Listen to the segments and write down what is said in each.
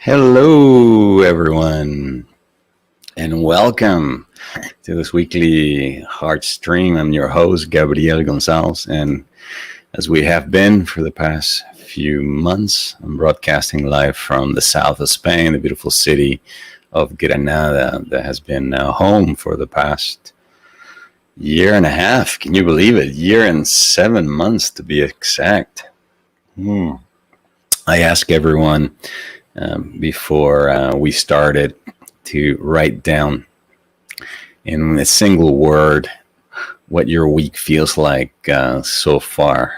Hello, everyone, and welcome to this weekly Heart Stream. I'm your host, Gabriel Gonsalves, and as we have been for the past few months, I'm broadcasting live from the south of Spain, the beautiful city of Granada that has been home for the past year and a half. Can you believe it? Year and 7 months to be exact. I ask everyone before we started to write down in a single word what your week feels like so far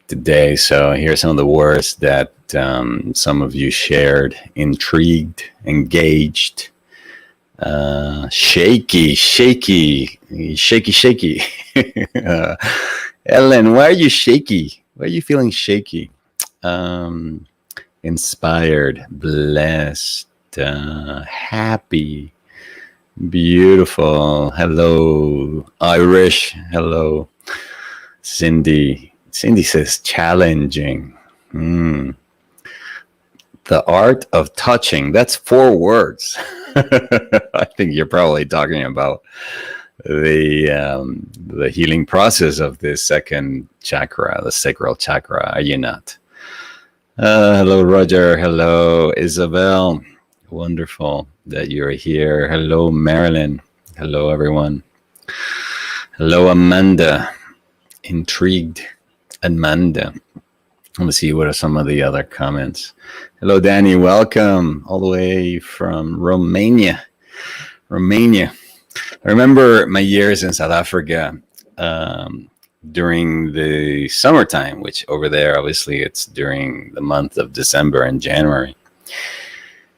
today. So here are some of the words that some of you shared: intrigued, engaged, shaky. Ellen, why are you shaky? Why are you feeling shaky? Inspired, blessed, happy, beautiful. Hello, Irish. Hello, Cindy. Cindy says challenging. The art of touching. That's 4 words. I think you're probably talking about the healing process of the second chakra, the sacral chakra. Are you not? Hello, Roger. Hello, Isabel. Wonderful that you're here. Hello, Marilyn. Hello, everyone. Hello, Amanda. Intrigued, Amanda. Let's see, what are some of the other comments? Hello, Danny. Welcome all the way from Romania. I remember my years in South Africa. During the summertime, which over there, obviously, it's during the month of December and January.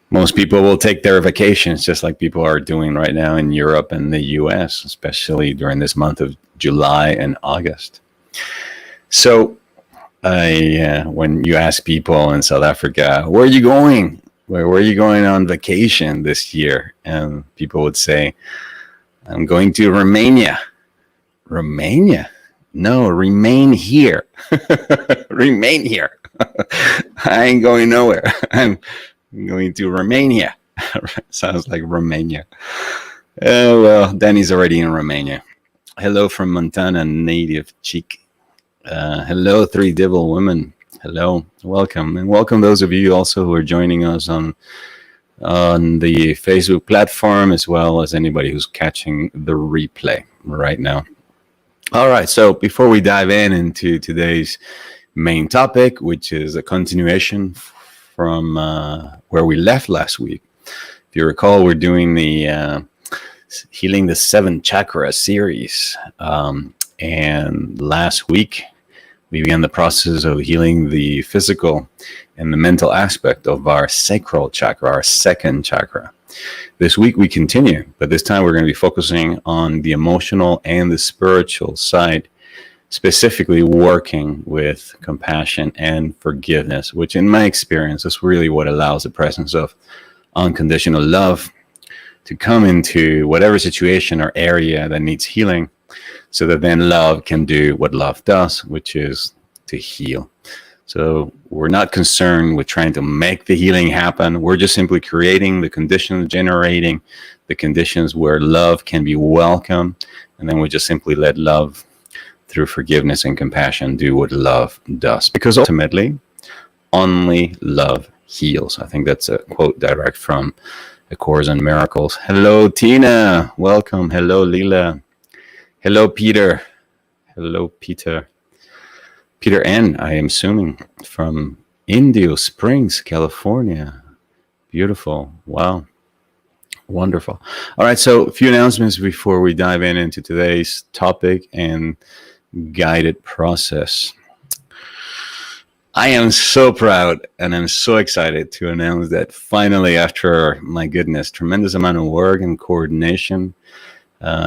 Most people will take their vacations just like people are doing right now in Europe and the US, especially during this month of July and August. So when you ask people in South Africa, where are you going? Where are you going on vacation this year? And people would say, I'm going to Romania. Romania? No, remain here. Remain here. I ain't going nowhere. I'm going to Romania. Sounds like Romania. Well, Danny's already in Romania. Hello from Montana, native chic. Hello, 3 Devil Women. Hello, welcome. And welcome those of you also who are joining us on the Facebook platform, as well as anybody who's catching the replay right now. All right, so before we dive into today's main topic, which is a continuation from where we left last week. If you recall, we're doing the Healing the 7 Chakra series. And last week, we began the process of healing the physical and the mental aspect of our sacral chakra, our second chakra. This week we continue, but this time we're going to be focusing on the emotional and the spiritual side, specifically working with compassion and forgiveness, which in my experience is really what allows the presence of unconditional love to come into whatever situation or area that needs healing, so that then love can do what love does, which is to heal. So we're not concerned with trying to make the healing happen. We're just simply creating the conditions, generating the conditions where love can be welcome. And then we just simply let love, through forgiveness and compassion, do what love does. Because ultimately, only love heals. I think that's a quote direct from A Course in Miracles. Hello, Tina. Welcome. Hello, Lila. Hello, Peter. Hello, Peter. Peter N., I am assuming, from Indio Springs, California. Beautiful. Wow. Wonderful. All right, so a few announcements before we dive into today's topic and guided process. I am so proud and I'm so excited to announce that finally, after, my goodness, tremendous amount of work and coordination,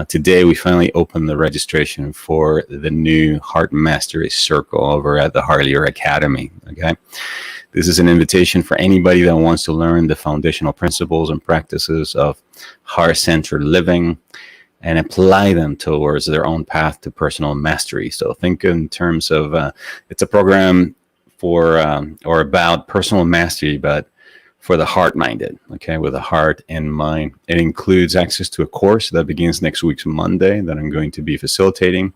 today we finally opened the registration for the new Heart Mastery Circle over at the Harlier Academy. Okay, this is an invitation for anybody that wants to learn the foundational principles and practices of heart-centered living and apply them towards their own path to personal mastery. So think in terms of it's a program for or about personal mastery, but for the heart-minded, okay, with a heart and mind. It includes access to a course that begins next week's Monday that I'm going to be facilitating.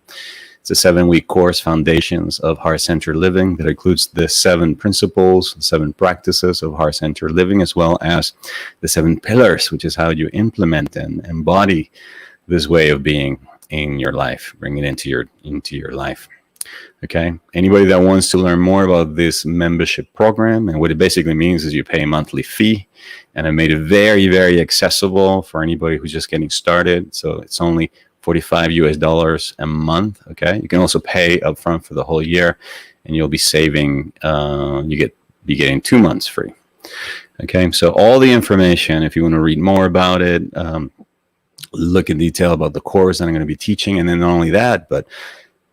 It's a 7-week course, Foundations of Heart-Centered Living, that includes the 7 principles, 7 practices of heart-centered living, as well as the 7 pillars, which is how you implement and embody this way of being in your life, bring it into your life. Okay, anybody that wants to learn more about this membership program, and what it basically means is you pay a monthly fee, and I made it very, very accessible for anybody who's just getting started. So it's only $45 a month. Okay, you can also pay upfront for the whole year, and you'll be saving. Be getting 2 months free. Okay, so all the information, if you want to read more about it, look in detail about the course that I'm going to be teaching, and then not only that, but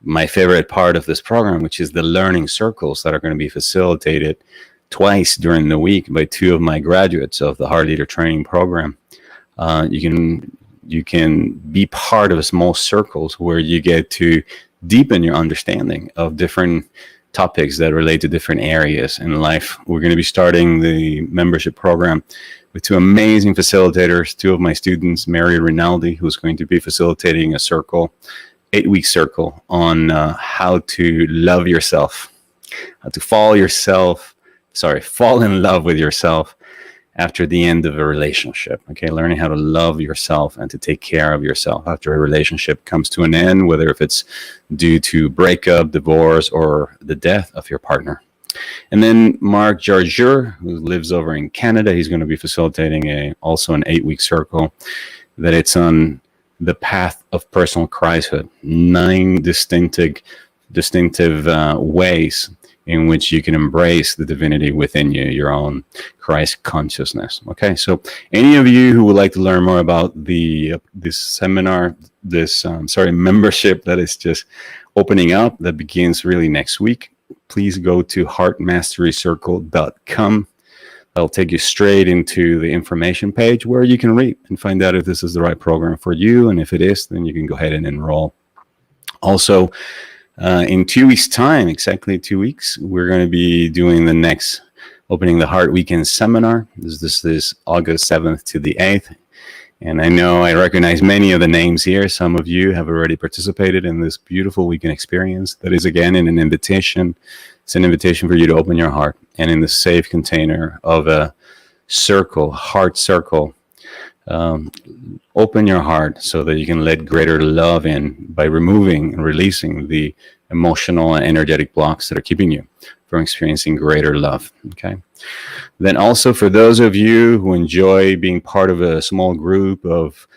my favorite part of this program, which is the learning circles that are going to be facilitated twice during the week by 2 of my graduates of the Heart Leader Training Program. You can be part of small circles where you get to deepen your understanding of different topics that relate to different areas in life. We're going to be starting the membership program with 2 amazing facilitators, 2 of my students, Mary Rinaldi, who's going to be facilitating a circle, 8-week circle on how to love yourself, how to fall in love with yourself after the end of a relationship. Okay, learning how to love yourself and to take care of yourself after a relationship comes to an end, whether if it's due to breakup, divorce, or the death of your partner. And then Mark Jarjur, who lives over in Canada, he's going to be facilitating also an 8-week circle that it's on the path of personal Christhood, 9 distinctive ways in which you can embrace the divinity within you, your own Christ consciousness. Okay, so any of you who would like to learn more about this seminar, membership that is just opening up, that begins really next week, please go to heartmasterycircle.com. That'll take you straight into the information page where you can read and find out if this is the right program for you. And if it is, then you can go ahead and enroll. Also, in 2 weeks' time, exactly 2 weeks, we're going to be doing the next Opening the Heart Weekend Seminar. This is August 7th to the 8th. And I know I recognize many of the names here. Some of you have already participated in this beautiful weekend experience that is, again, in an invitation. It's an invitation for you to open your heart, and in the safe container of a circle, heart circle, open your heart so that you can let greater love in by removing and releasing the emotional and energetic blocks that are keeping you from experiencing greater love. Okay. Then also, for those of you who enjoy being part of a small group of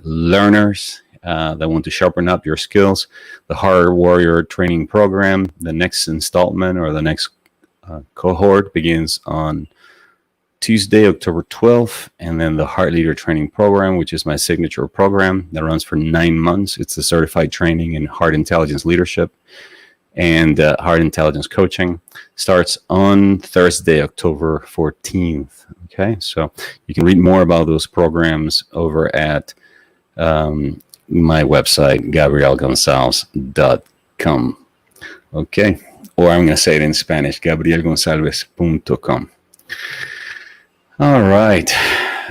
learners that want to sharpen up your skills, the Heart Warrior Training Program, the next installment or the next cohort begins on Tuesday, October 12th, and then the Heart Leader Training Program, which is my signature program that runs for 9 months. It's a certified training in heart intelligence leadership and heart intelligence coaching, starts on Thursday, October 14th. Okay, so you can read more about those programs over at my website, gabrielgonsalves.com. Okay, or I'm going to say it in Spanish, gabrielgonsalves.com. All right.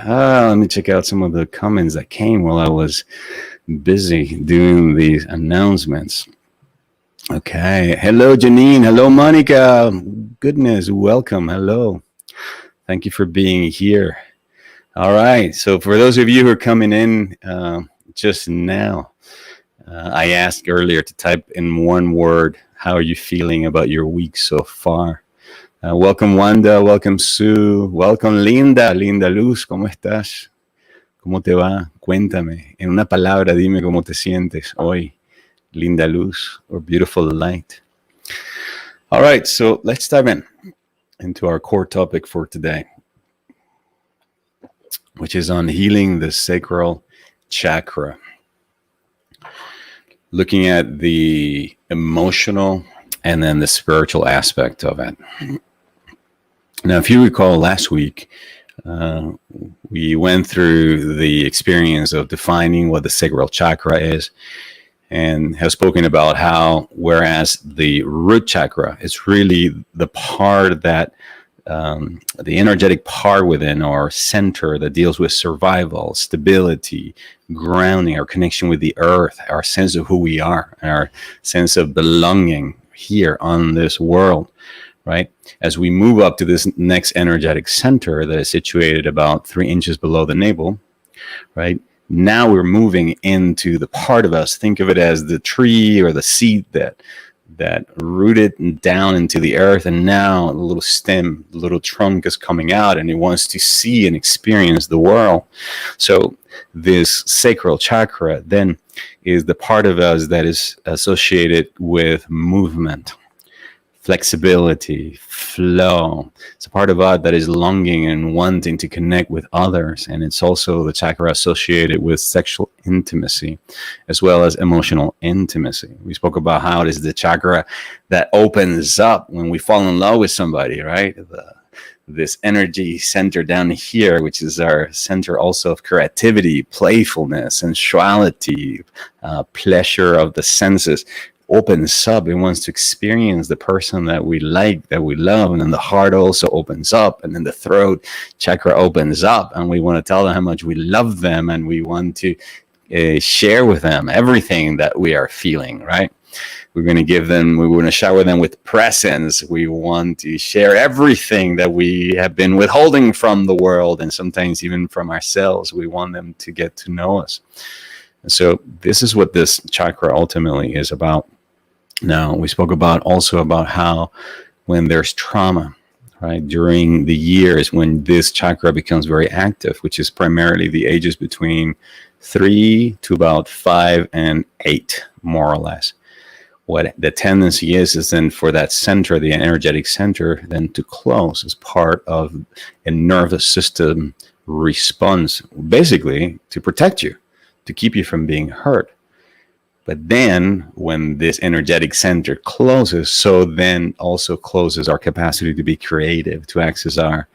Let me check out some of the comments that came while I was busy doing these announcements. Okay. Hello, Janine. Hello, Monica. Goodness, welcome. Hello. Thank you for being here. All right. So for those of you who are coming in just now, I asked earlier to type in one word, how are you feeling about your week so far? Welcome, Wanda. Welcome, Sue. Welcome, Linda. Linda Luz, ¿cómo estás? ¿Cómo te va? Cuéntame. En una palabra, dime cómo te sientes hoy. Linda Luz, or beautiful light. All right, so let's dive into our core topic for today, which is on healing the sacral chakra. Looking at the emotional and then the spiritual aspect of it. Now, if you recall last week, we went through the experience of defining what the sacral chakra is, and have spoken about how, whereas the root chakra is really the part that the energetic part within our center that deals with survival, stability, grounding, our connection with the earth, our sense of who we are, our sense of belonging here on this world, right? As we move up to this next energetic center that is situated about 3 inches below the navel, right? Now we're moving into the part of us. Think of it as the tree or the seed that rooted down into the earth, and now the little stem, the little trunk is coming out, and it wants to see and experience the world. So this sacral chakra then is the part of us that is associated with movement, flexibility, flow. It's a part of us that is longing and wanting to connect with others. And it's also the chakra associated with sexual intimacy, as well as emotional intimacy. We spoke about how it is the chakra that opens up when we fall in love with somebody, right? This energy center down here, which is our center also of creativity, playfulness, sensuality, pleasure of the senses, opens up and wants to experience the person that we like, that we love. And then the heart also opens up, and then the throat chakra opens up, and we want to tell them how much we love them, and we want to share with them everything that we are feeling, right? We want to shower them with presents. We want to share everything that we have been withholding from the world, and sometimes even from ourselves. We want them to get to know us. And so this is what this chakra ultimately is about. Now, we spoke also about how when there's trauma, right, during the years when this chakra becomes very active, which is primarily the ages between 3 to about 5 and 8, more or less. What the tendency is then for that center, the energetic center, then to close as part of a nervous system response, basically to protect you, to keep you from being hurt. But then when this energetic center closes, so then also closes our capacity to be creative, to access our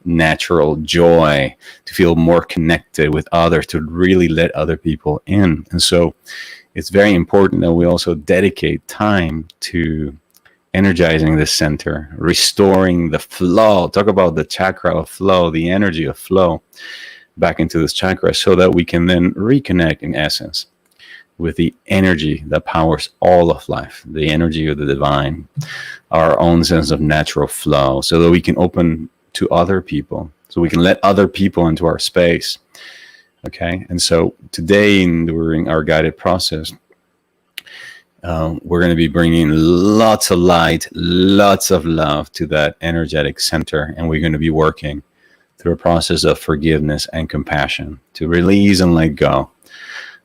natural joy, to feel more connected with others, to really let other people in. And so it's very important that we also dedicate time to energizing this center, restoring the flow. Talk about the chakra of flow, the energy of flow back into this chakra, so that we can then reconnect in essence with the energy that powers all of life, the energy of the divine, our own sense of natural flow, so that we can open to other people, so we can let other people into our space. Okay, and so today during our guided process, we're going to be bringing lots of light, lots of love to that energetic center, and we're going to be working through a process of forgiveness and compassion to release and let go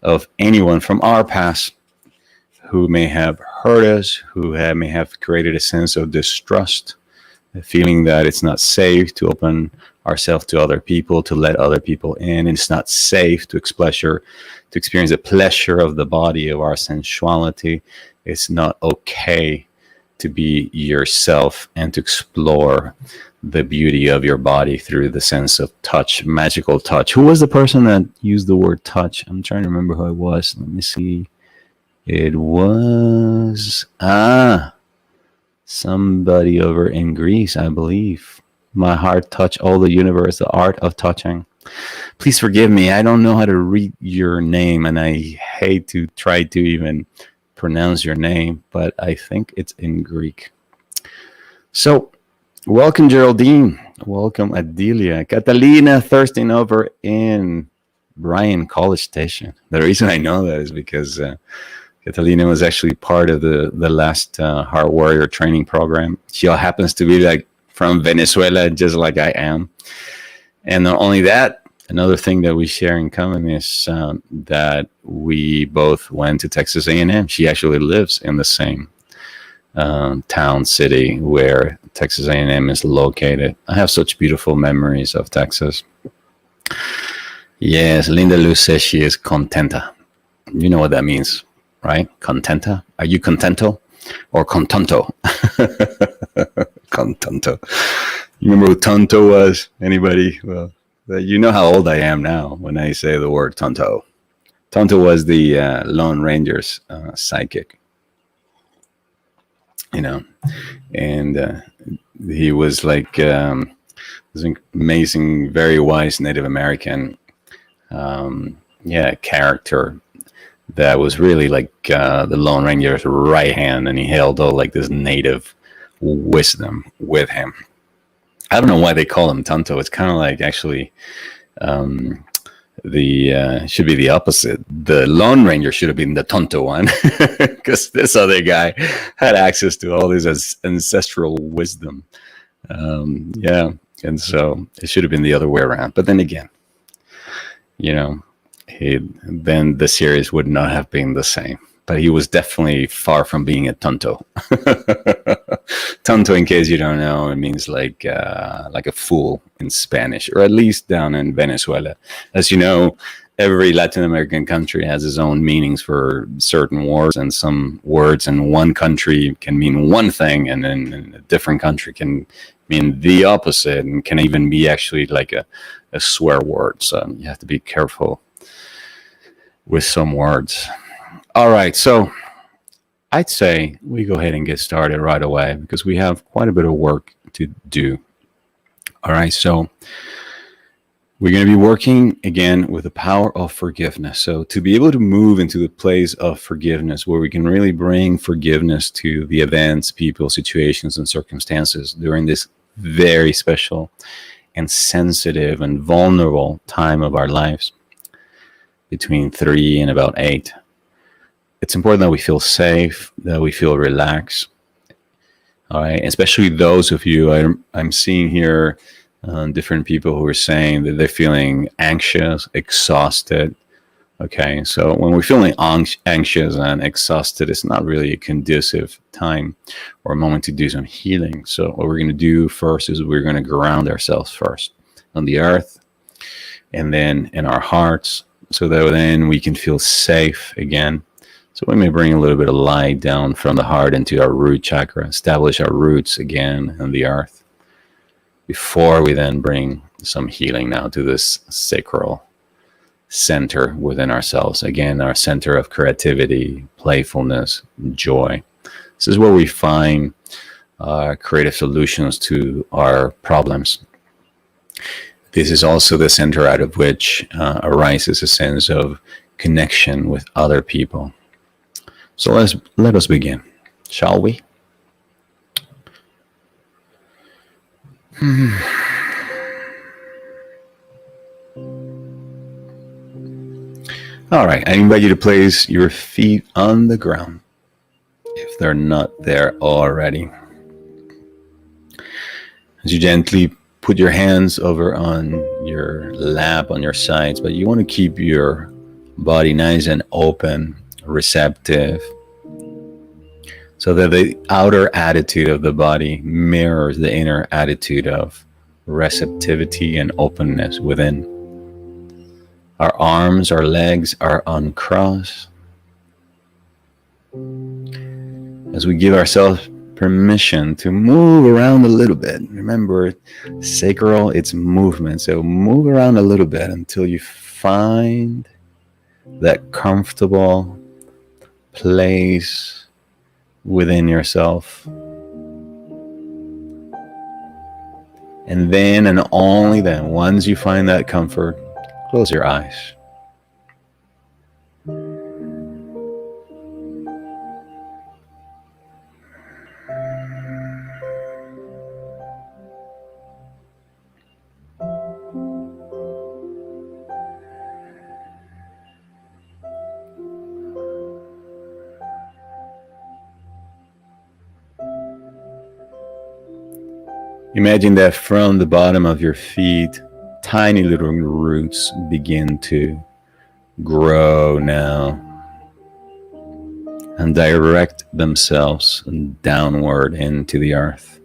of anyone from our past who may have hurt us, who may have created a sense of distrust, a feeling that it's not safe to open ourselves to other people, to let other people in, and it's not safe to experience the pleasure of the body, of our sensuality. It's not okay to be yourself and to explore the beauty of your body through the sense of touch, magical touch. Who was the person that used the word touch? I'm trying to remember who it was. Let me see. It was somebody over in Greece, I believe. My heart touched all the universe, the art of touching. Please forgive me. I don't know how to read your name, and I hate to try to even pronounce your name, but I think it's in Greek. So, welcome, Geraldine. Welcome, Adelia. Catalina Thurston over in Bryan College Station. The reason I know that is because Catalina was actually part of the last Heart Warrior training program. She happens to be like from Venezuela, just like I am. And not only that, another thing that we share in common is that we both went to Texas A&M. She actually lives in the same town, city where Texas A&M is located. I have such beautiful memories of Texas. Yes, Linda Luz says she is contenta. You know what that means, right? Contenta. Are you contento or contanto? Contanto. You remember who Tonto was? Anybody? Well, you know how old I am now when I say the word Tonto. Tonto was the Lone Ranger's sidekick. You know, and He was like this amazing, very wise Native American, character that was really like the Lone Ranger's right hand, and he held all like this native wisdom with him. I don't know why they call him Tonto. It's kind of like actually the should be the opposite. The Lone Ranger should have been the Tonto one, because this other guy had access to all this ancestral wisdom. Yeah, and so it should have been the other way around. But then again, you know, then the series would not have been the same. But he was definitely far from being a tonto. Tonto, in case you don't know, it means like a fool in Spanish, or at least down in Venezuela. As you know, every Latin American country has its own meanings for certain words, and some words in one country can mean one thing, and then in a different country can mean the opposite, and can even be actually like a swear word. So you have to be careful with some words. All right, so I'd say we go ahead and get started right away, because we have quite a bit of work to do. All right, so we're going to be working again with the power of forgiveness. So to be able to move into the place of forgiveness, where we can really bring forgiveness to the events, people, situations, and circumstances during this very special and sensitive and vulnerable time of our lives, between 3 and about 8. It's important that we feel safe, that we feel relaxed. All right, especially those of you, I'm seeing here different people who are saying that they're feeling anxious, exhausted. Okay, so when we're feeling anxious and exhausted, it's not really a conducive time or a moment to do some healing. So what we're going to do first is we're going to ground ourselves first on the earth, and then in our hearts, so that then we can feel safe again. So we may bring a little bit of light down from the heart into our root chakra, establish our roots again in the earth, before we then bring some healing now to this sacral center within ourselves. Again, our center of creativity, playfulness, joy. This is where we find creative solutions to our problems. This is also the center out of which arises a sense of connection with other people. So let us begin, shall we? All right, I invite you to place your feet on the ground if they're not there already. As you gently put your hands over on your lap, on your sides, but you want to keep your body nice and open, receptive, so that the outer attitude of the body mirrors the inner attitude of receptivity and openness within. Our arms, our legs are uncrossed. As we give ourselves permission to move around a little bit. Remember, sacral, it's movement. So move around a little bit until you find that comfortable place within yourself. And then, and only then, once you find that comfort, close your eyes. Imagine that from the bottom of your feet, tiny little roots begin to grow now and direct themselves downward into the earth.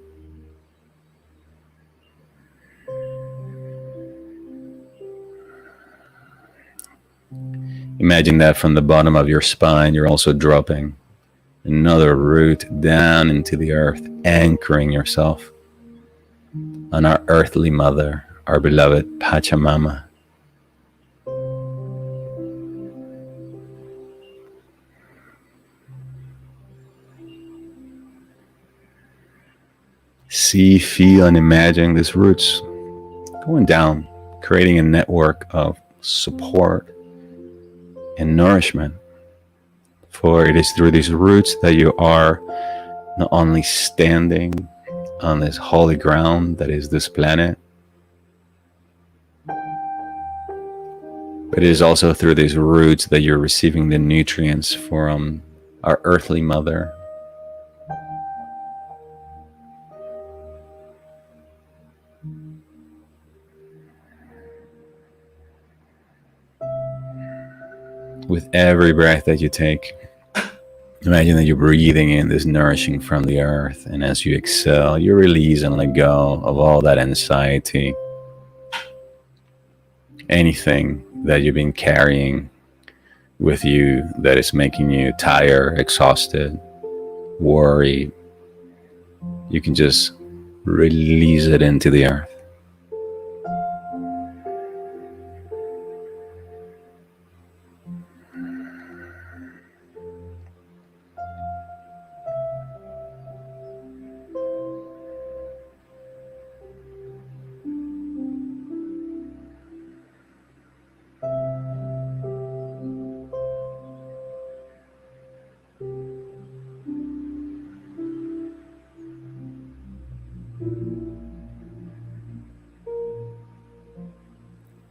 Imagine that from the bottom of your spine, you're also dropping another root down into the earth, anchoring yourself on our earthly mother, our beloved Pachamama. See, feel, and imagine these roots going down, creating a network of support and nourishment. For it is through these roots that you are not only standing on this holy ground that is this planet, but it is also through these roots that you're receiving the nutrients from our earthly mother. With every breath that you take, imagine that you're breathing in this nourishing from the earth, and as you exhale, you release and let go of all that anxiety, anything that you've been carrying with you that is making you tired, exhausted, worried. You can just release it into the earth.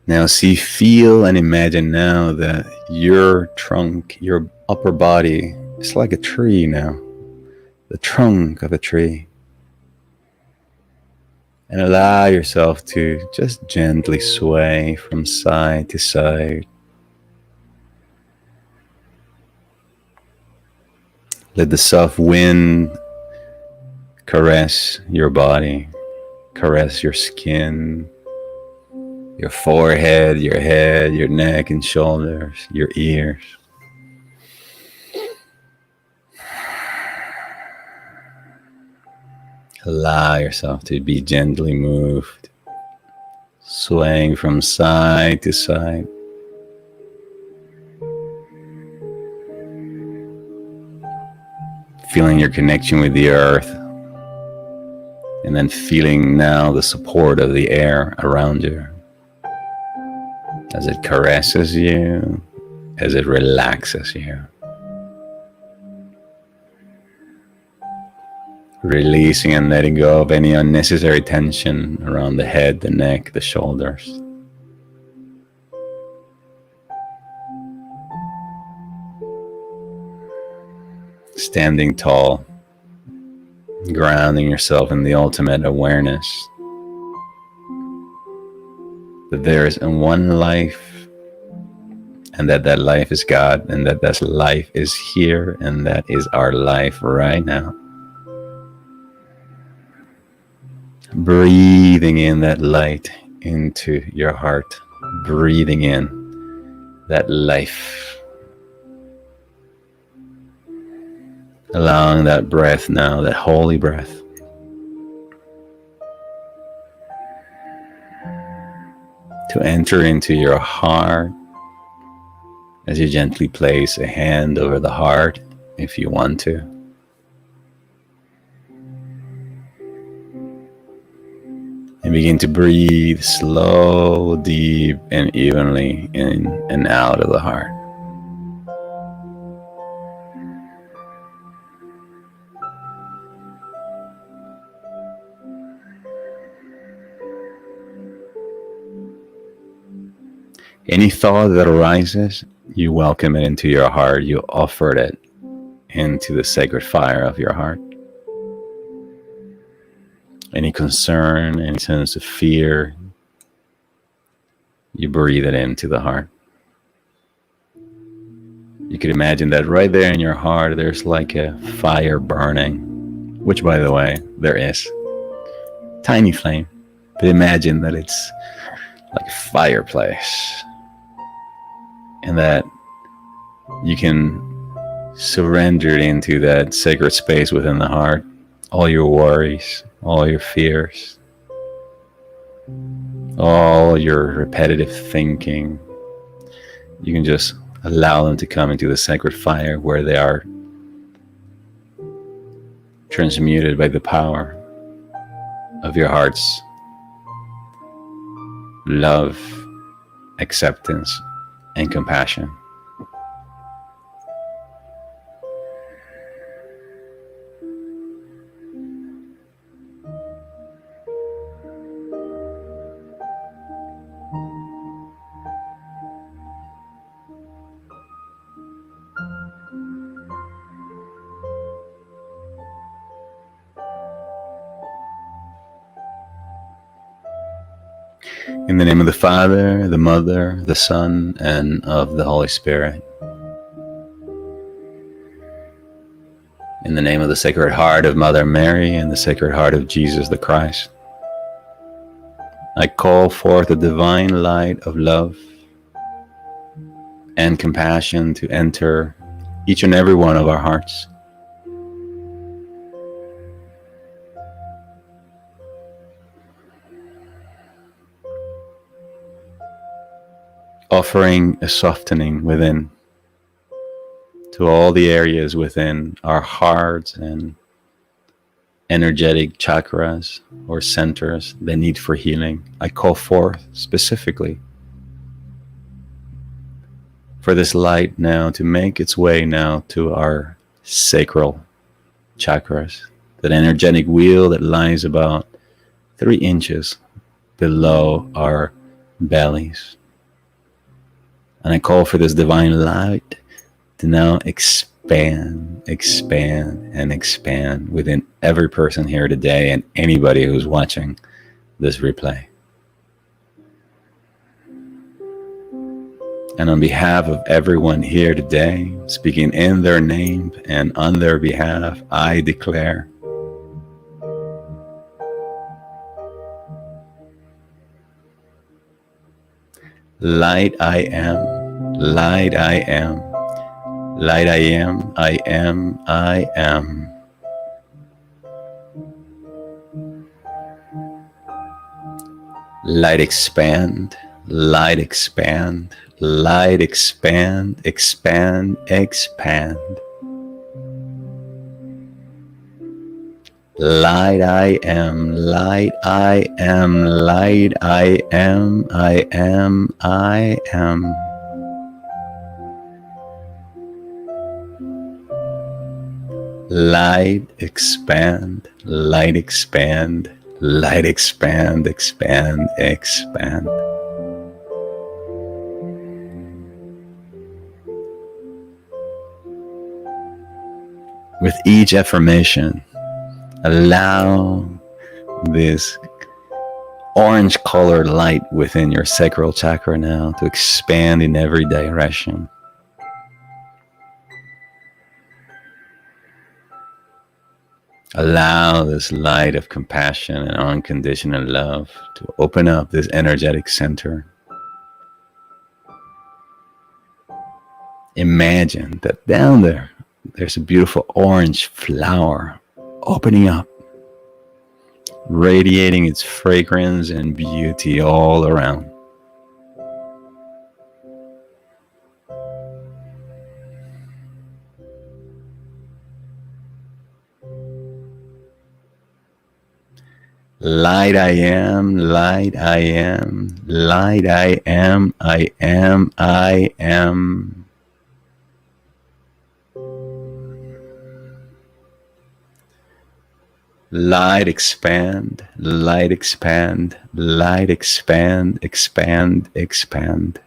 Now see, feel, and imagine now that your trunk, your upper body is like a tree now, the trunk of a tree. And allow yourself to just gently sway from side to side. Let the soft wind caress your body, caress your skin, your forehead, your head, your neck and shoulders, your ears. Allow yourself to be gently moved, swaying from side to side. Feeling your connection with the earth, and then feeling now the support of the air around you as it caresses you, as it relaxes you. Releasing and letting go of any unnecessary tension around the head, the neck, the shoulders. Standing tall, grounding yourself in the ultimate awareness that there is one life, and that life is God, and that life is here, and that is our life right now. Breathing in that light into your heart, breathing in that life. Allowing that breath now, that holy breath, to enter into your heart as you gently place a hand over the heart if you want to. And begin to breathe slow, deep, and evenly in and out of the heart. Any thought that arises, you welcome it into your heart. You offer it into the sacred fire of your heart. Any concern, any sense of fear, you breathe it into the heart. You could imagine that right there in your heart, there's like a fire burning, which, by the way, there is. Tiny flame, but imagine that it's like a fireplace, and that you can surrender it into that sacred space within the heart, all your worries, all your fears, all your repetitive thinking. You can just allow them to come into the sacred fire where they are transmuted by the power of your heart's love, acceptance, and compassion. In the name of the Father, the Mother, the Son, and of the Holy Spirit. In the name of the Sacred Heart of Mother Mary and the Sacred Heart of Jesus the Christ, I call forth the divine light of love and compassion to enter each and every one of our hearts. Offering a softening within to all the areas within our hearts and energetic chakras or centers that need for healing. I call forth specifically for this light now to make its way now to our sacral chakras, that energetic wheel that lies about 3 inches below our bellies. And I call for this divine light to now expand, and expand within every person here today and anybody who's watching this replay. And on behalf of everyone here today, speaking in their name and on their behalf, I declare light I am, light I am, light I am, I am, I am. Light expand, light expand, light expand, expand, expand. Light I am, light I am, light I am, I am, I am. Light expand, light expand, light expand, expand, expand. With each affirmation, allow this orange colored light within your sacral chakra now to expand in every direction. Allow this light of compassion and unconditional love to open up this energetic center. Imagine that down there, there's a beautiful orange flower opening up, radiating its fragrance and beauty all around. Light I am, light I am, light I am, I am, I am. Light expand, light expand, light expand, expand, expand.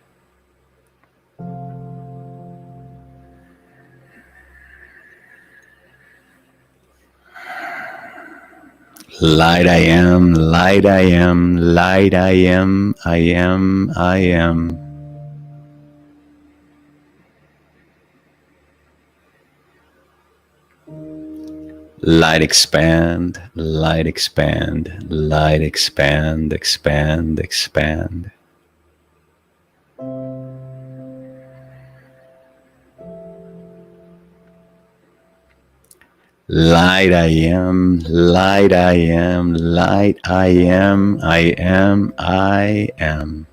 Light I am, light I am, light I am, I am, I am. Light expand, light expand, light expand, expand, expand. Light I am, light I am, light I am, I am, I am.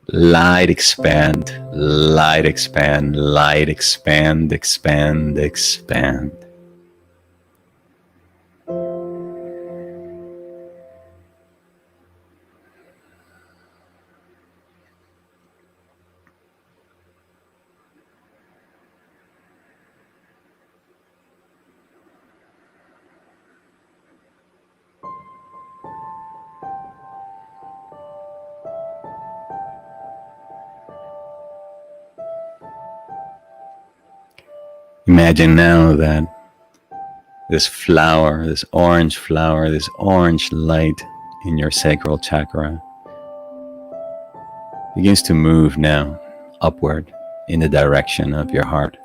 Light expand, light expand, light expand, expand, expand. Imagine now that this flower, this orange light in your sacral chakra begins to move now upward in the direction of your heart.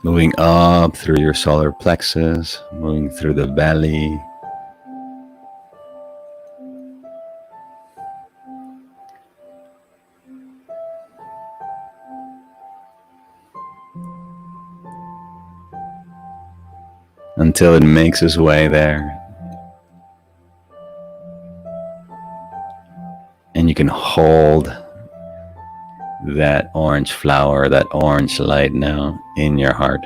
Moving up through your solar plexus, moving through the belly, until it makes its way there. And you can hold that orange flower, that orange light now in your heart.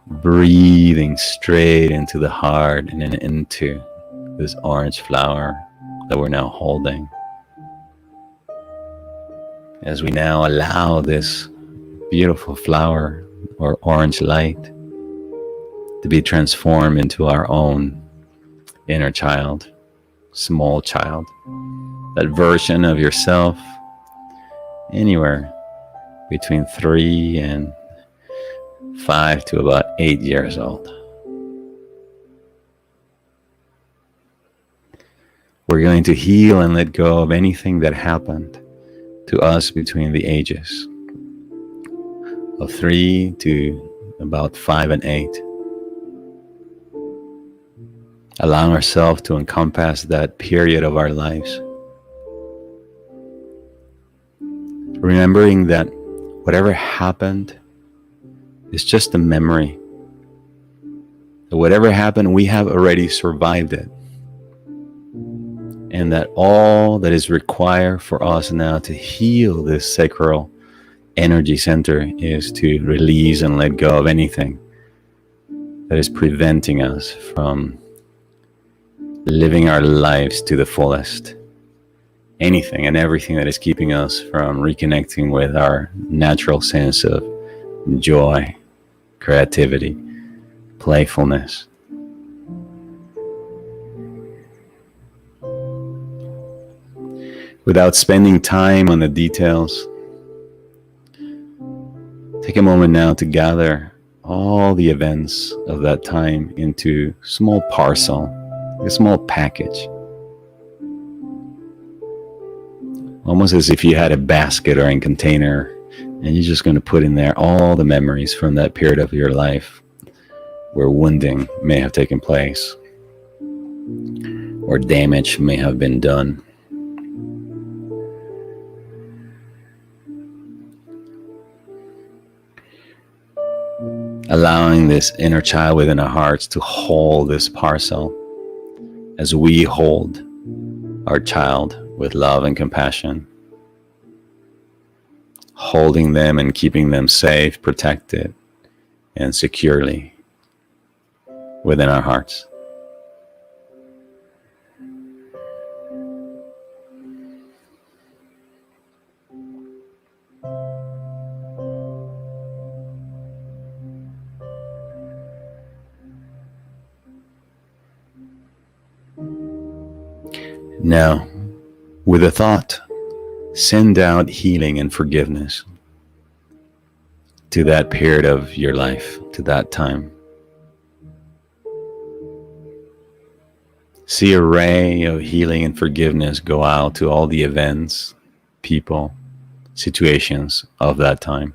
Breathing straight into the heart and then into this orange flower that we're now holding. As we now allow this beautiful flower or orange light to be transformed into our own inner child, small child, that version of yourself anywhere between 3 and 5 to about 8 years old. We're going to heal and let go of anything that happened to us between the ages of 3 to about 5 and 8. Allowing ourselves to encompass that period of our lives. Remembering that whatever happened is just a memory. That whatever happened, we have already survived it. And that all that is required for us now to heal this sacral energy center is to release and let go of anything that is preventing us from living our lives to the fullest. Anything and everything that is keeping us from reconnecting with our natural sense of joy, creativity, playfulness. Without spending time on the details, take a moment now to gather all the events of that time into a small parcel, a small package. Almost as if you had a basket or a container and you're just going to put in there all the memories from that period of your life where wounding may have taken place or damage may have been done. Allowing this inner child within our hearts to hold this parcel as we hold our child with love and compassion, holding them and keeping them safe, protected, and securely within our hearts. Now, with a thought, send out healing and forgiveness to that period of your life, to that time. See a ray of healing and forgiveness go out to all the events, people, situations of that time.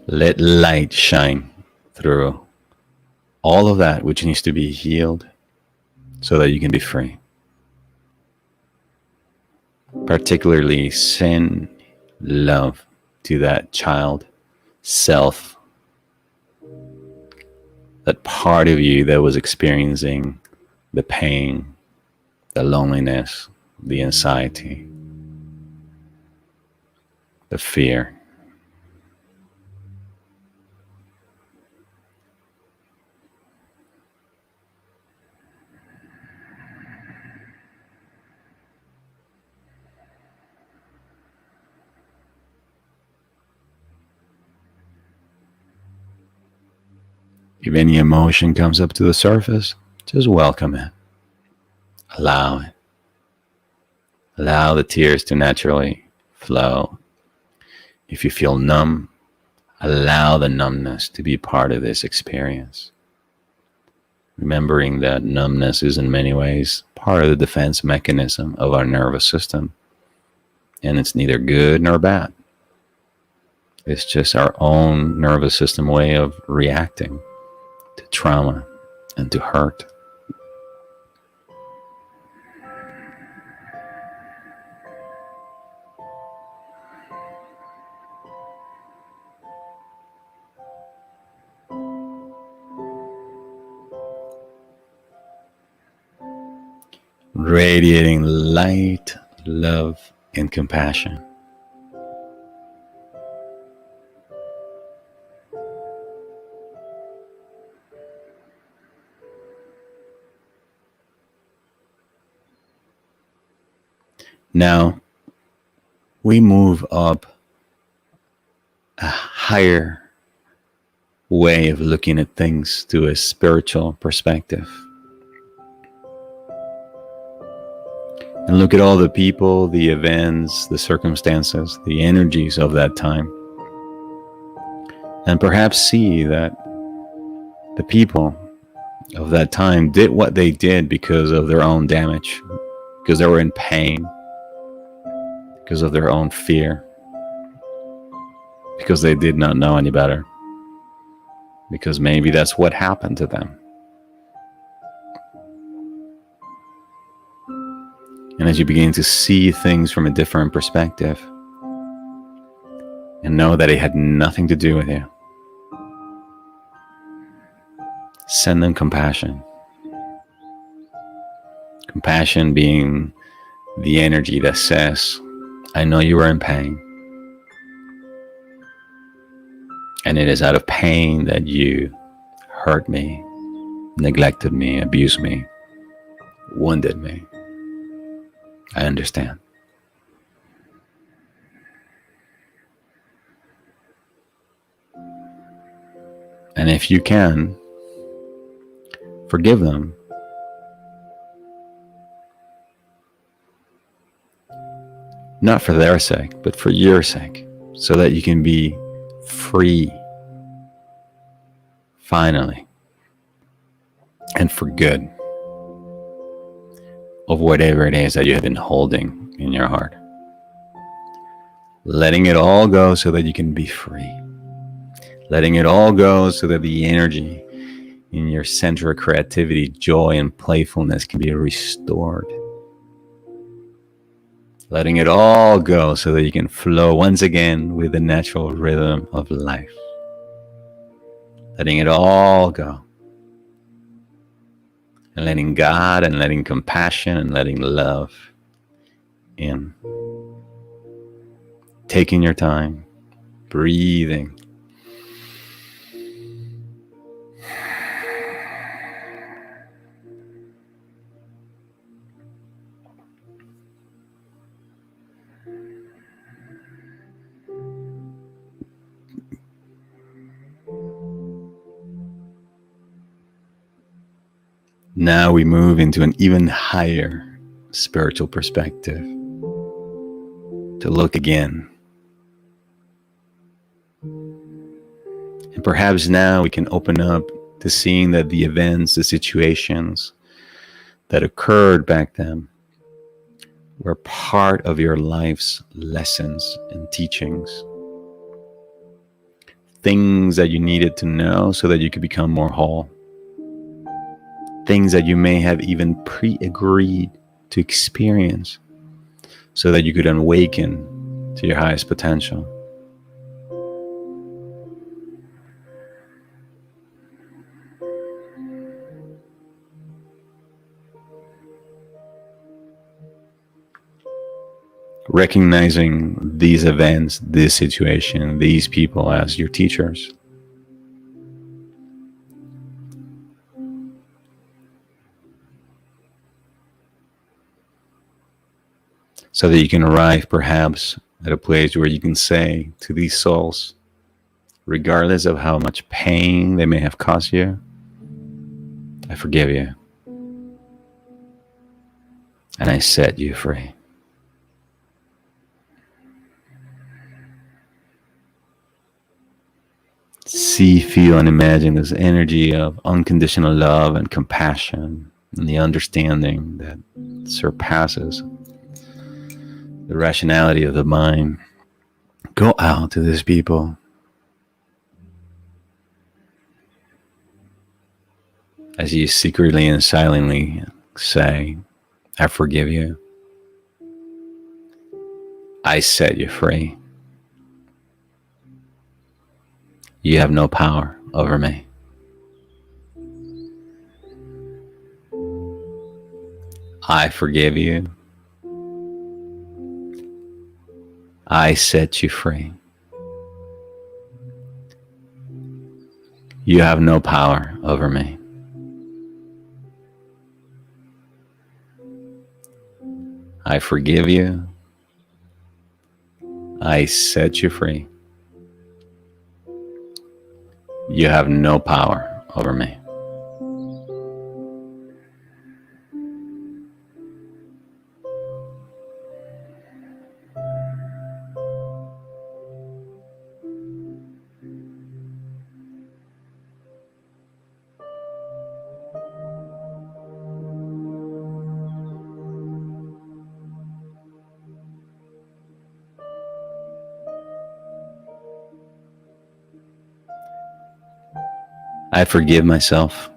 Let light shine through all of that which needs to be healed so that you can be free. Particularly send love to that child self, that part of you that was experiencing the pain, the loneliness, the anxiety, the fear. If any emotion comes up to the surface, just welcome it. Allow it. Allow the tears to naturally flow. If you feel numb, allow the numbness to be part of this experience. Remembering that numbness is in many ways part of the defense mechanism of our nervous system. And it's neither good nor bad. It's just our own nervous system way of reacting to trauma and to hurt. Radiating light, love, and compassion. Now, we move up a higher way of looking at things to a spiritual perspective. And look at all the people, the events, the circumstances, the energies of that time. And perhaps see that the people of that time did what they did because of their own damage, because they were in pain, because of their own fear, because they did not know any better, because maybe that's what happened to them. And as you begin to see things from a different perspective and know that it had nothing to do with you, send them compassion. Compassion being the energy that says, I know you are in pain. And it is out of pain that you hurt me, neglected me, abused me, wounded me. I understand. And if you can, forgive them. Not for their sake, but for your sake, so that you can be free, finally, and for good, of whatever it is that you have been holding in your heart. Letting it all go so that you can be free. Letting it all go so that the energy in your center of creativity, joy, and playfulness can be restored. Letting it all go so that you can flow once again with the natural rhythm of life. Letting it all go. And letting God and letting compassion and letting love in. Taking your time, breathing. Now we move into an even higher spiritual perspective to look again. And perhaps now we can open up to seeing that the events, the situations that occurred back then were part of your life's lessons and teachings. Things that you needed to know so that you could become more whole. Things that you may have even pre-agreed to experience so that you could awaken to your highest potential. recognizing these events, this situation, these people as your teachers. So that you can arrive perhaps at a place where you can say to these souls, regardless of how much pain they may have caused you, I forgive you. And I set you free. See, feel, and imagine this energy of unconditional love and compassion and the understanding that surpasses the rationality of the mind. Go out to these people. As you secretly and silently say, I forgive you. I set you free. You have no power over me. I forgive you. I set you free. You have no power over me. I forgive you. I set you free. You have no power over me. I forgive myself.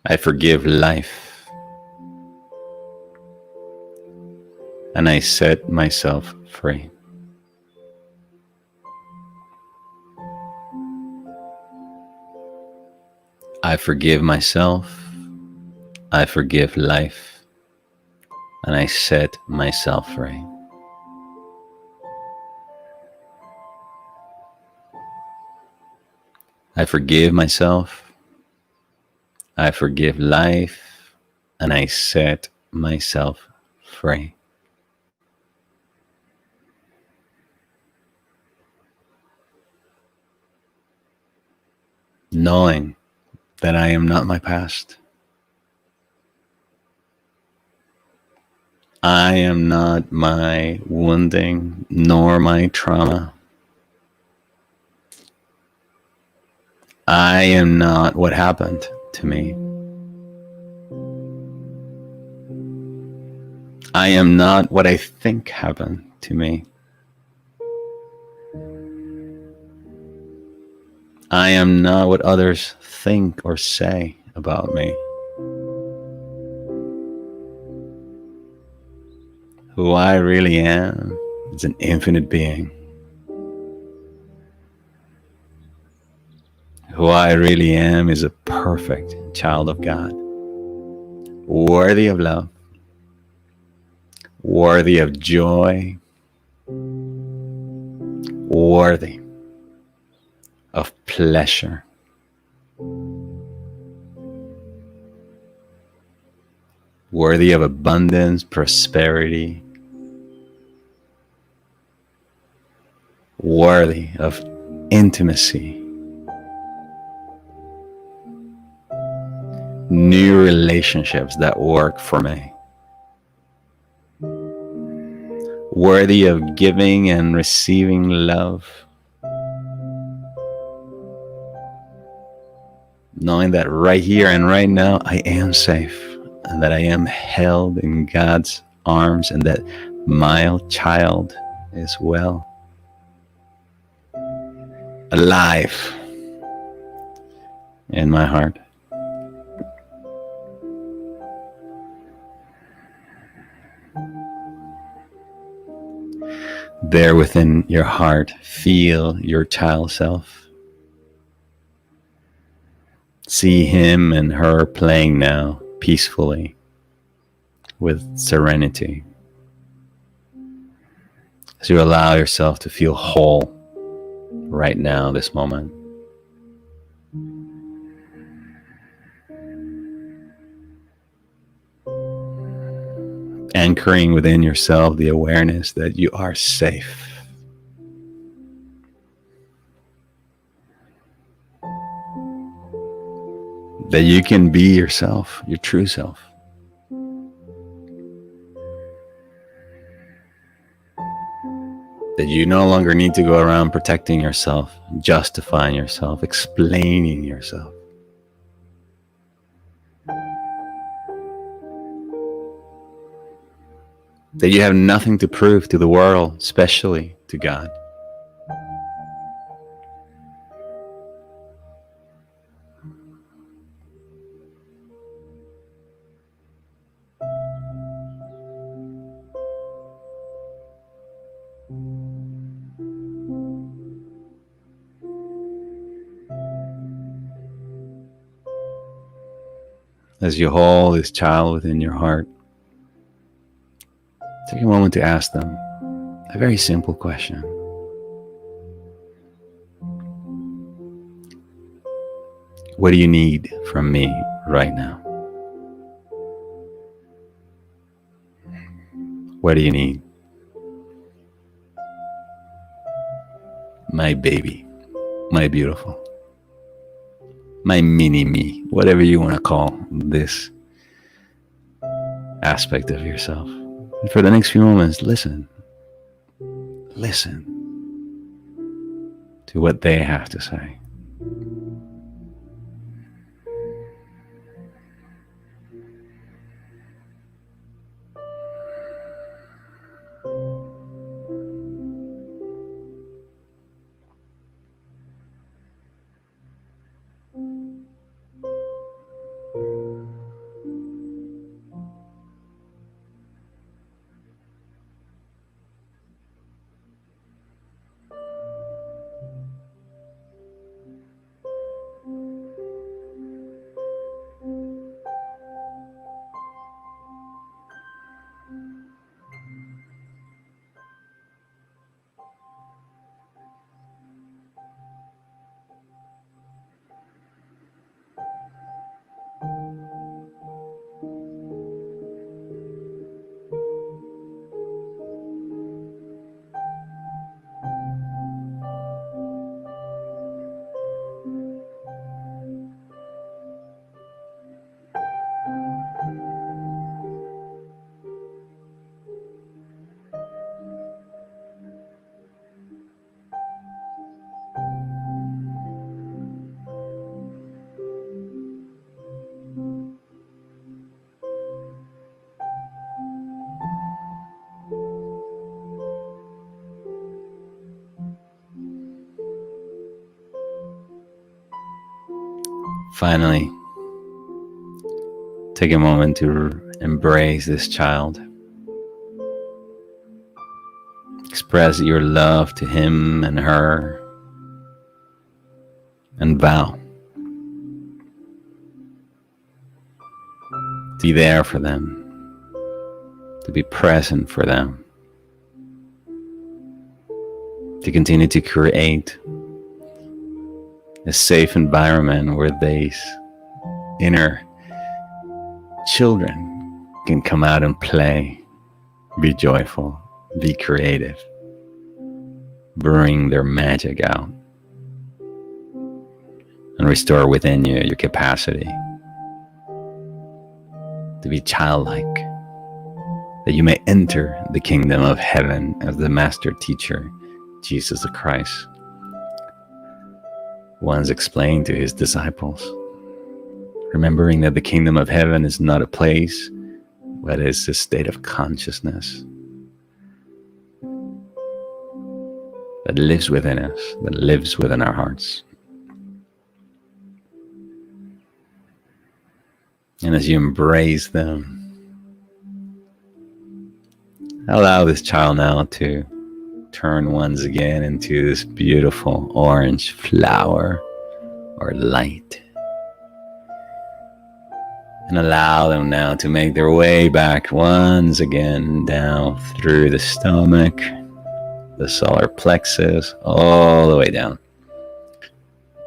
I forgive life. And I set myself free. I forgive myself. I forgive life. And I set myself free. I forgive myself, I forgive life, and I set myself free. Knowing that I am not my past. I am not my wounding, nor my trauma. I am not what happened to me. I am not what I think happened to me. I am not what others think or say about me. Who I really am is an infinite being. Who I really am is a perfect child of God, worthy of love, worthy of joy, worthy of pleasure, worthy of abundance, prosperity, worthy of intimacy, new relationships that work for me, worthy of giving and receiving love, knowing that right here and right now I am safe and that I am held in God's arms and that my child is well, alive in my heart. There within your heart, feel your child self. See him and her playing now, peacefully, with serenity. As you allow yourself to feel whole right now, this moment. Anchoring within yourself the awareness that you are safe. That you can be yourself, your true self. That you no longer need to go around protecting yourself, justifying yourself, explaining yourself. That you have nothing to prove to the world, especially to God. As you hold this child within your heart, take a moment to ask them a very simple question. What do you need from me right now? What do you need? My baby, my beautiful, my mini me, whatever you want to call this aspect of yourself. And for the next few moments, listen to what they have to say. Finally, take a moment to embrace this child. Express your love to him and her, and vow to be there for them, to be present for them, to continue to create a safe environment where these inner children can come out and play, be joyful, be creative, bring their magic out, and restore within you your capacity to be childlike, that you may enter the kingdom of heaven as the master teacher, Jesus the Christ, once explained to his disciples, remembering that the kingdom of heaven is not a place, but is a state of consciousness that lives within us, that lives within our hearts. And as you embrace them, allow this child now to turn once again into this beautiful orange flower or light. And allow them now to make their way back once again down through the stomach, the solar plexus, all the way down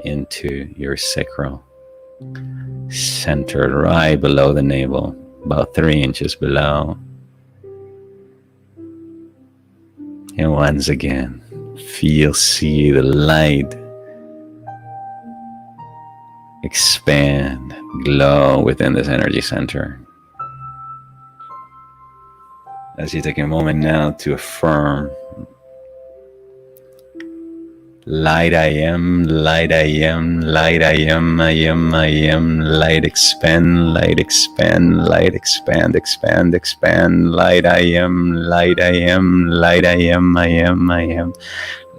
into your sacral, centered right below the navel, about 3 inches below. And once again, see the light expand, glow within this energy center. As you take a moment now to affirm, light I am, light I am, light I am, I am, I am, light expand, light expand, light expand, expand, expand, light I am, light I am, light I am, I am, I am,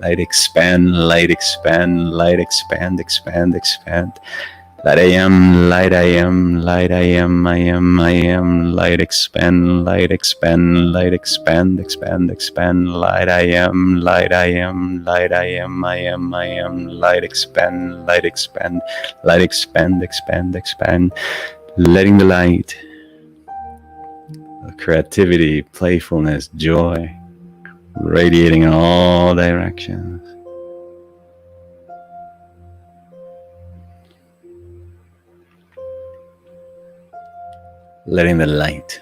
light expand, light expand, light expand, expand, expand. Light I am, light I am, light I am, I am, I am, light expand, light expand, light expand, expand, expand, light I am, light I am, light I am, I am, I am, light expand, light expand, light expand, expand, expand, letting the light, creativity, playfulness, joy, radiating in all directions. Letting the light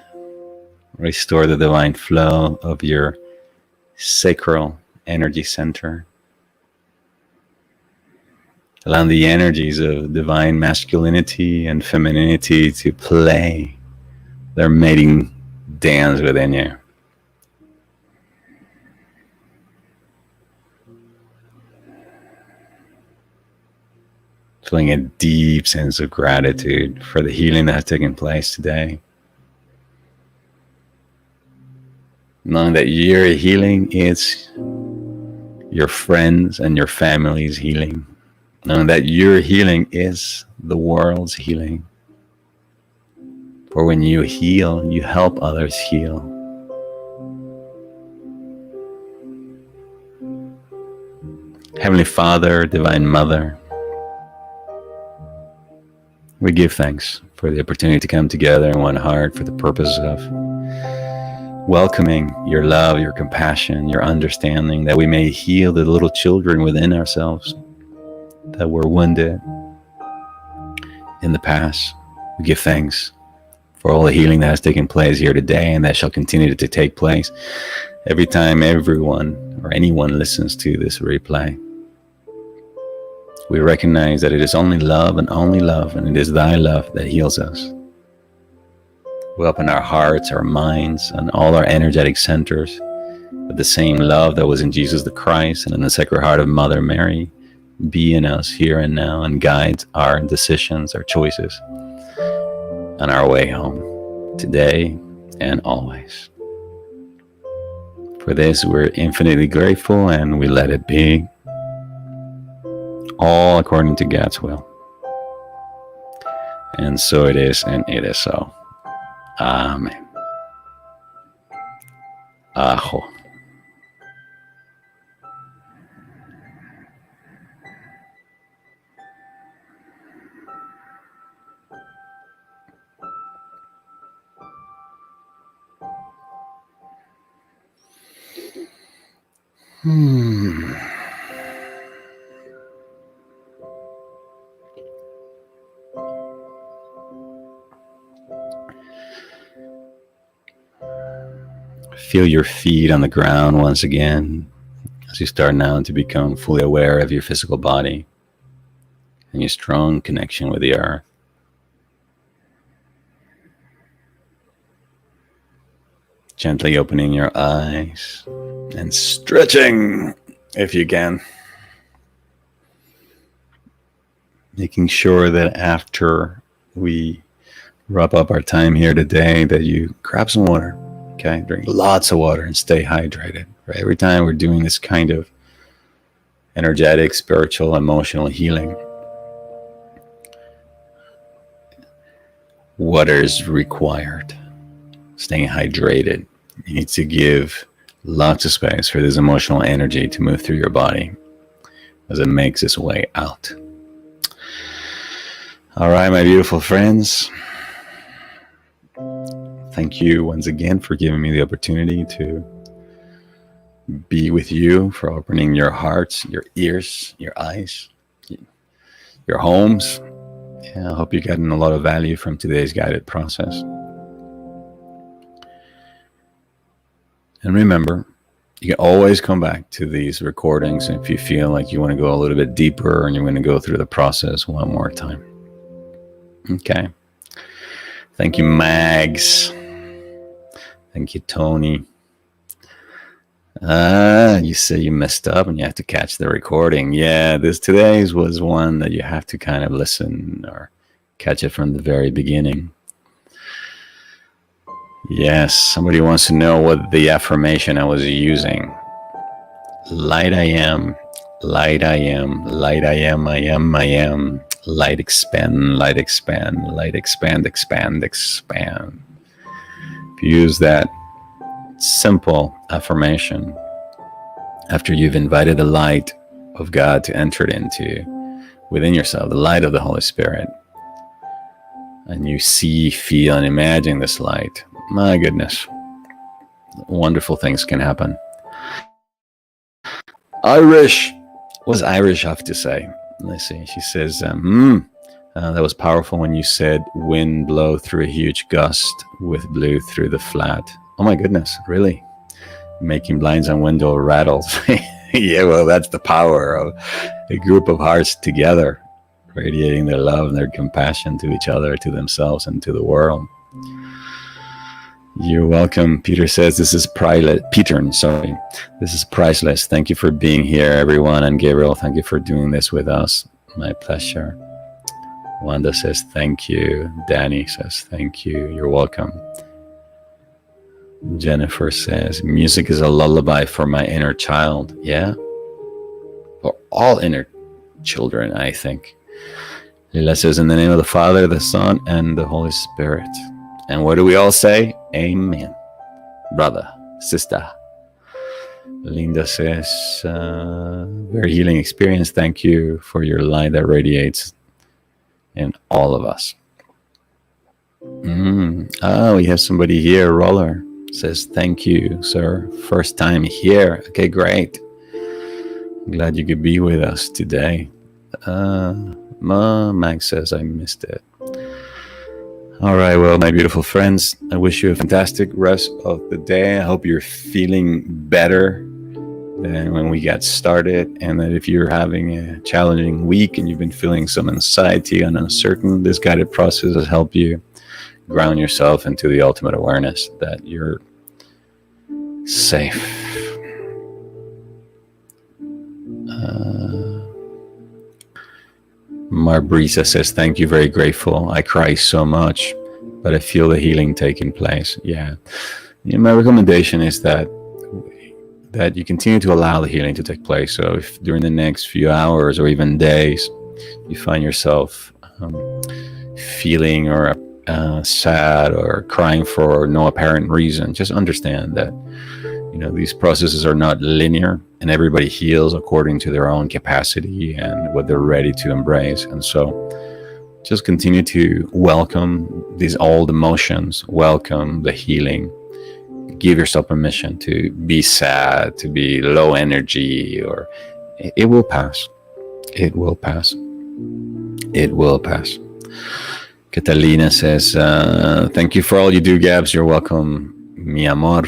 restore the divine flow of your sacral energy center. Allowing the energies of divine masculinity and femininity to play their mating dance within you. Feeling a deep sense of gratitude for the healing that has taken place today. Knowing that your healing is your friends and your family's healing. Knowing that your healing is the world's healing. For when you heal, you help others heal. Heavenly Father, Divine Mother, we give thanks for the opportunity to come together in one heart for the purpose of welcoming your love, your compassion, your understanding, that we may heal the little children within ourselves that were wounded in the past. We give thanks for all the healing that has taken place here today and that shall continue to take place every time everyone or anyone listens to this replay. We recognize that it is only love, and it is thy love that heals us. We open our hearts, our minds, and all our energetic centers with the same love that was in Jesus the Christ and in the Sacred Heart of Mother Mary be in us here and now and guide our decisions, our choices, on our way home, today and always. For this, we're infinitely grateful, and we let it be. All according to God's will. And so it is, and it is so. Amen. Aho. Feel your feet on the ground once again as you start now to become fully aware of your physical body and your strong connection with the earth. Gently opening your eyes and stretching if you can. Making sure that after we wrap up our time here today that you grab some water. Okay, drink lots of water and stay hydrated. Right? Every time we're doing this kind of energetic, spiritual, emotional healing, water is required. Staying hydrated. You need to give lots of space for this emotional energy to move through your body as it makes its way out. All right, my beautiful friends. Thank you once again for giving me the opportunity to be with you, for opening your hearts, your ears, your eyes, your homes. Yeah, I hope you're getting a lot of value from today's guided process. And remember, you can always come back to these recordings if you feel like you want to go a little bit deeper and you want to go through the process one more time. Okay. Thank you, Mags. Thank you, Tony. You say you messed up and you have to catch the recording. Yeah, today's was one that you have to kind of listen or catch it from the very beginning. Yes, somebody wants to know what the affirmation I was using. Light I am, light I am, light I am, I am, I am. Light expand, light expand, light expand, expand, expand. If you use that simple affirmation after you've invited the light of God to enter into within yourself, the light of the Holy Spirit, and you see, feel, and imagine this light, my goodness, wonderful things can happen. Irish, what does Irish have to say? Let's see. She says, that was powerful when you said wind blow through a huge gust with blew through the flat. Oh my goodness, really? Making blinds and window rattles. Yeah, well, that's the power of a group of hearts together, radiating their love and their compassion to each other, to themselves, and to the world. You're welcome. Peter says, this is priceless. This is priceless. Thank you for being here, everyone. And Gabriel, thank you for doing this with us. My pleasure. Wanda says, thank you. Danny says, thank you. You're welcome. Jennifer says, music is a lullaby for my inner child. Yeah. For all inner children, I think. Lila says, in the name of the Father, the Son, and the Holy Spirit. And what do we all say? Amen. Brother, sister. Linda says, very healing experience. Thank you for your light that radiates in all of us. Oh, we have somebody here. Roller says, thank you, sir. First time here. Okay, great. Glad you could be with us today. Max says, I missed it. All right, well, my beautiful friends, I wish you a fantastic rest of the day. I hope you're feeling better than when we got started, and that if you're having a challenging week and you've been feeling some anxiety and uncertain, this guided process has helped you ground yourself into the ultimate awareness that you're safe. Marbrisa says, thank you, very grateful. I cry so much, but I feel the healing taking place. Yeah. My recommendation is that you continue to allow the healing to take place. So if during the next few hours or even days, you find yourself feeling or sad or crying for no apparent reason, just understand that these processes are not linear, and everybody heals according to their own capacity and what they're ready to embrace. And so just continue to welcome these old emotions, welcome the healing, give yourself permission to be sad, to be low energy, or it will pass. It will pass. It will pass. Catalina says, thank you for all you do, Gabs. You're welcome, mi amor.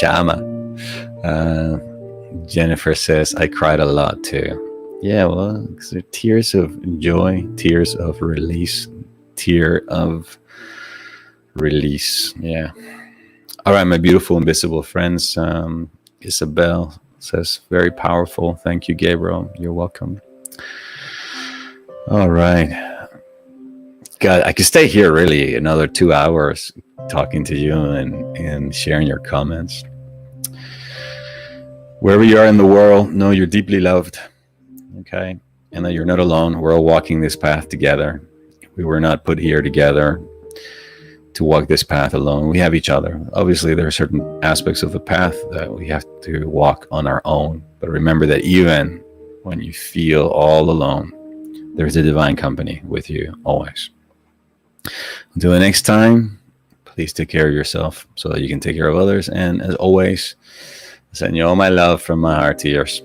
Chama. Jennifer says, I cried a lot too. Yeah, well, tears of joy, tears of release, tear of release. Yeah. All right, my beautiful invisible friends. Isabel says, very powerful. Thank you, Gabriel. You're welcome. All right. God, I could stay here really another 2 hours talking to you and sharing your comments. Wherever you are in the world, know you're deeply loved, okay? And that you're not alone. We're all walking this path together. We were not put here together to walk this path alone. We have each other. Obviously, there are certain aspects of the path that we have to walk on our own. But remember that even when you feel all alone, there's a divine company with you always. Until the next time, please take care of yourself so that you can take care of others. And as always, send you all my love from my heart to yours.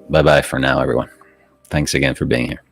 Bye-bye for now, everyone. Thanks again for being here.